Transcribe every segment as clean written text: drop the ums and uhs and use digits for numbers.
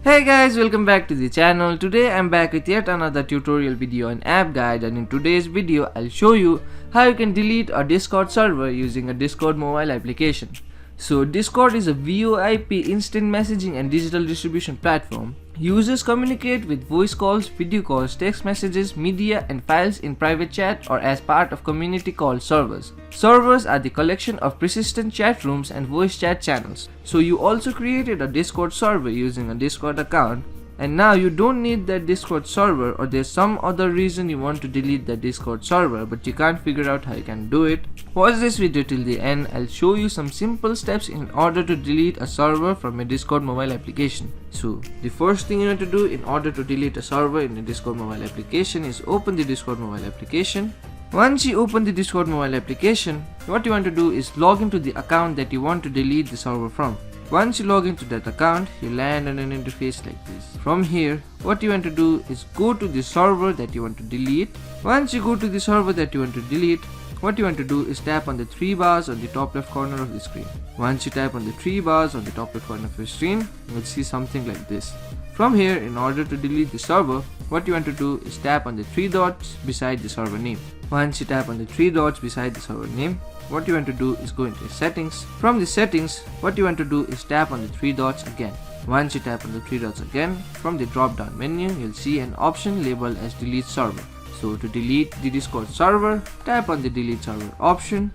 Hey guys, welcome back to the channel. Today I'm back with yet another tutorial video and app guide, and in today's video I'll show you how you can delete a Discord server using a Discord mobile application. So Discord is a VoIP instant messaging and digital distribution platform. Users communicate with voice calls, video calls, text messages, media and files in private chat or as part of community called servers. Servers are the collection of persistent chat rooms and voice chat channels. So you also created a Discord server using a Discord account, and now you don't need that Discord server, or there's some other reason you want to delete that Discord server but you can't figure out how you can do it. Watch this video till the end. I'll show you some simple steps in order to delete a server from a Discord mobile application. So the first thing you want to do in order to delete a server in a Discord mobile application is open the Discord mobile application. Once you open the Discord mobile application, what you want to do is log into the account that you want to delete the server from. Once you log into that account, you land on an interface like this. From here, what you want to do is go to the server that you want to delete. Once you go to the server that you want to delete, what you want to do is tap on the three bars on the top left corner of the screen. Once you tap on the three bars on the top left corner of your screen, you will see something like this. From here, in order to delete the server, what you want to do is tap on the three dots beside the server name. Once you tap on the three dots beside the server name, what you want to do is go into settings. From the settings, what you want to do is tap on the three dots again. Once you tap on the three dots again, from the drop down menu, you'll see an option labeled as delete server. So to delete the Discord server, tap on the delete server option.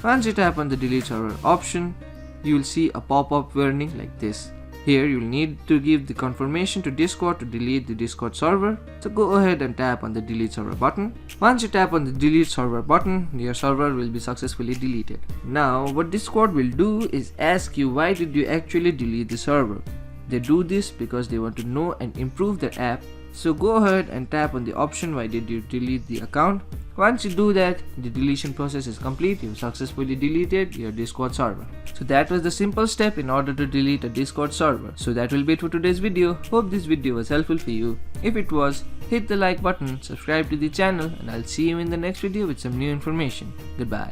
Once you tap on the delete server option, you will see a pop-up warning like this. Here you'll need to give the confirmation to Discord to delete the Discord server. So go ahead and tap on the delete server button. Once you tap on the delete server button, your server will be successfully deleted. Now what Discord will do is ask you, why did you actually delete the server? They do this because they want to know and improve their app. So go ahead and tap on the option, why did you delete the account. Once you do that, the deletion process is complete. You've successfully deleted your Discord server. So that was the simple step in order to delete a Discord server. So that will be it for today's video. Hope this video was helpful for you. If it was, hit the like button, subscribe to the channel, and I'll see you in the next video with some new information. Goodbye.